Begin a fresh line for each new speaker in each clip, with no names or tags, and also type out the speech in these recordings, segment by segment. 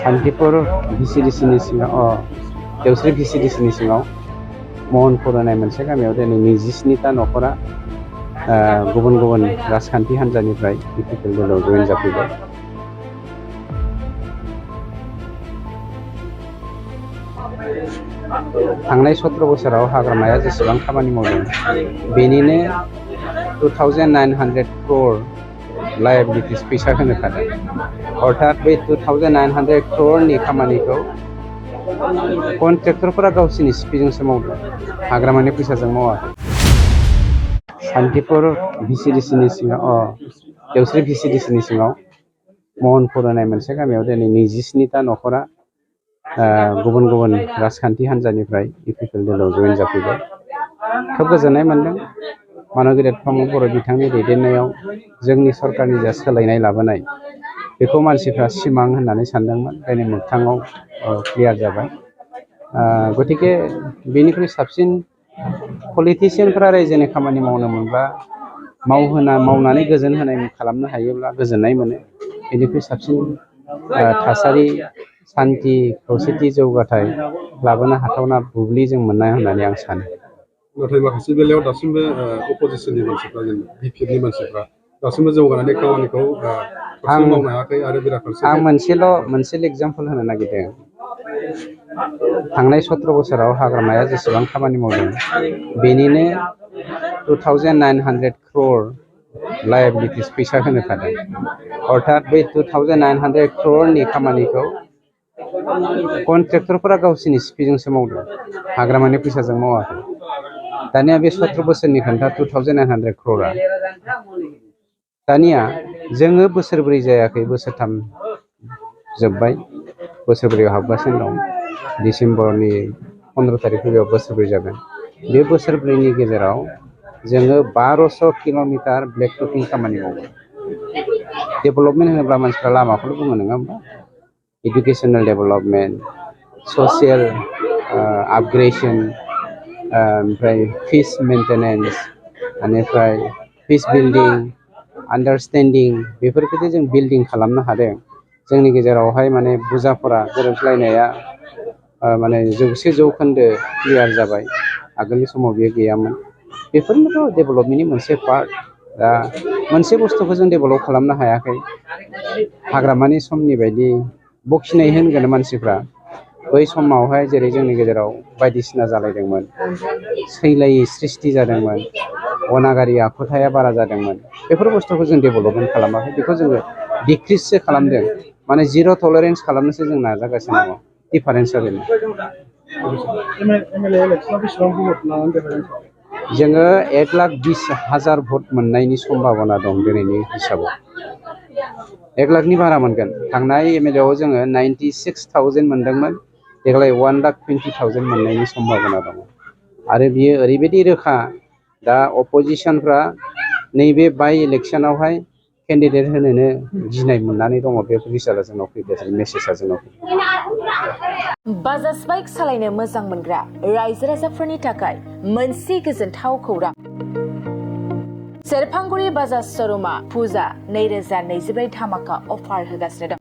Santipur VCDC नि सिङाव देवस्रि VCDC नि सिङाव महनपुर होननाय मोनसे गामियाव दिनै 27टा न'खरा गुबुन गुबुन राजखान्थि हान्जानिफ्राय UPPL दलाव जयेन जाफैबाय। थांनाय 17 बोसोराव हाग्रामाया जेसेबां खामानि मावदों बेनिनो 2900 crore लायबिलिटिस फैसा होनो थादों। अर्थात बे 2900 crore खामानिखौ कन्ट्रेक्टरफोरा गावसिनि सिपिजोंसो मावदों, हाग्रामानि फैसाजों मावाखै। सान्तिपुर VCDC नि सिङाव देवस्रि VCDC नि सिङाव महनपुर होननाय मोनसे गामियाव दिनै 27टा न'खरा गुबुन गुबुन राजखान्थि हान्जानिफ्राय UPPL दलाव जयेन जाफैबाय। खोब गोजोननाय मोनदों। मानव गेदेर प्रमद बर' बिथांनि दैदेननायाव जोंनि सरकारनि जा सोलायनाय लाबोनाय बेखौ मानसिफ्रा सिमां होननानै सानदोंमोन, दिनै मोगथाङाव क्लियार जाबाय। गतिके बेनिख्रुइ साबसिन पलिटिशियानफोरा रायजोनि खामानि मावनो मोनब्ला मावनानै गोजोन होनाय खालामनो हायोब्ला गोजोननाय मोनो। बेनिख्रुइ साबसिन थासारि शान्ति खौसेथि जौगाथाय लाबोनो हाथावना बुब्लि जों मोननाय होननानै आं सानो।
नाथाय माखासे बेलायाव दासिमबो अपोजिसननि मानसिफ्रा बिपिएलनि मानसिफ्रा दासिमबो जौगानानै खामानिखौ मावनो हायाखै आरो बेराफारसे
आं मोनसेल' एग्जाम्पल होनो नागिरदों। थांनाय 17 बोसोराव हाग्रामाया जेसेबां खामानि मावदों बेनिनो 2900 crore लायबिलिटिस फैसा होनो थादों। अर्थात बे 2900 crore खामानिखौ कन्ट्रेक्टरफोरा गावसिनि सिपिजोंसो मावदों, हाग्रामानि फैसाजों मावाखै। दानिया बे 17 बोसोरनि खोन्था 2900 crore दानिया जोङो बोसोरब्रै जायाखै, बोसोरथाम जोब्बाय, बोसोरब्रैयाव हाबगासिनो दं। डिसेम्बरनि 15 तारिख फैबाय बोसोरब्रै जागोन। बे बोसोरब्रैनि गेजेराव जोङो 1200 किल'मिटार ब्लेक टपिं खामानि मावो। डेभेलपमेन्ट होनोब्ला मानसिफ्रा लामाखौल' बुङो नङा होमबा? एडुकेसनेल डेभेलपमेन्ट, ससियेल आपग्रेडेशन, ओमफ्राय फिस मेंटेनेन्स, बेनिफ्राय फिस बिल्डिं, आन्डारस्टेन्डिं, बेफोरखौथ' जों बिल्डिं खालामनो हादों। जोंनि गेजेरावहाय माने बुजाफोरा गोरोबलायनाया माने 100% क्लियार जाबाय। आगोलनि समाव बेयो गैयामोन। बेफोरनोथ' डेभेलपमेन्टनि मोनसे पार्ट। दा मोनसे बुस्थुखौ जों डेभेलप खालामनो हायाखै। हाग्रामानि समनि बायदि बखिनाय होनगोन मानसिफ्रा, बै समावहाय जेरै जोंनि गेजेराव बायदिसिना जालायदोंमोन, सैलायै सृष्टि जादोंमोन, अनागारि आखुथाया बारा जादोंमोन, बेफोर बुस्थुखौ जों डेभेलपमेन्ट खालामाखै। बेखौ जोङो डिक्रिससो खालामदों, माने जिर' टलारेन्स खालामनोसो जों नाजागासिनो दङ। डिफारेन्सआ बेनो। जोङो 1,20,000 भट मोननायनि सम्भाबना दं दिनैनि हिसाबाव। 1 लाखनि बारा मोनगोन। थांनाय MLA आव जोङो 96,000 मोनदोंमोन, देग्लाय 1,20,000 मोननायनि सम्भाबना दङ। आरो बियो ओरैबायदि रोखा, दा अपोजिसनफ्रा नैबे बाइ इलेक्सनावहाय केन्डिडेट होनोनो गिनाय मोननानै दङ। बे रिजाल्टआ जोंनाव फैगासिनो, मेसेजआ जोंनाव फैगासिनो।
बाजाज बाइक सालायनो मोजां मोनग्रा रायजो राजाफोरनि थाखाय मोनसे गोजोनथाव खौरां। सेरफांगुरि बाजाज श'रुमा फुजा 2024 धामाका अफार होगासिनो दं।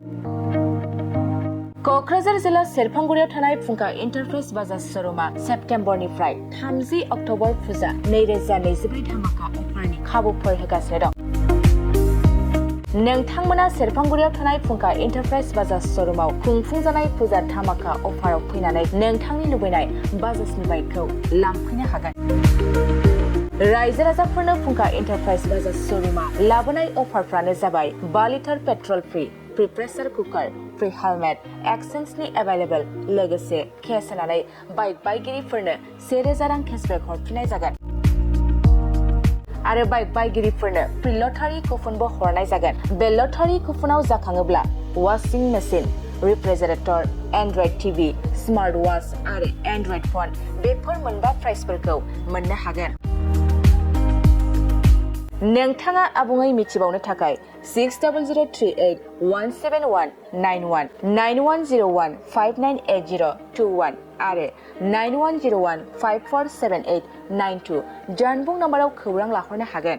क'क्राझार जिल्ला सेरफांगुरियाव थानाय फुंखा इन्टारप्राइज बाजाज श'रुमा सेप्तेम्बरनिफ्राय 30 अक्ट'बर फुजा 2024 धामाका अफारनि खाबुफोर होगासिनो दं। नोंथांमोना सेरफांगुरियाव थानाय फुंखा इन्टारप्राइज बाजाज श'रुमाव खुंफुंजानाय फुजा धामाका अफाराव फैनानै नोंथांनि लुबैनाय बाजाजनि बाइकखौ लांफैनो हागोन। रायजो राजाफोरनो फुंखा इन्टारप्राइज बाजाज श'रुमा लाबोनाय अफारफ्रानो जाबाय 5 litre petrol free pressure cooker, free helmet, एक्सचेन्जनि एभेलेबल, लोगोसे केस होनानै बाइक बायगिरिफोरनो 1000 रां केसबेक हरफिननाय जागोन। आरो बाइक बायगिरिफोरनो फ्रि लटारि कुपनबो हरनाय जागोन। बे लटारि कुपनाव जाखाङोब्ला washing machine, refrigerator, Android TV, smart watch आरो एन्ड्रइड फन, बेफोर मोनबा प्राइजफोरखौ मोननो हागोन। नोंथाङा आबुङै मिथिबावनो थाखाय 6003817191 9101598021 आरो 9101547892 जानबुं नाम्बाराव खौरां लाहरनो हागोन।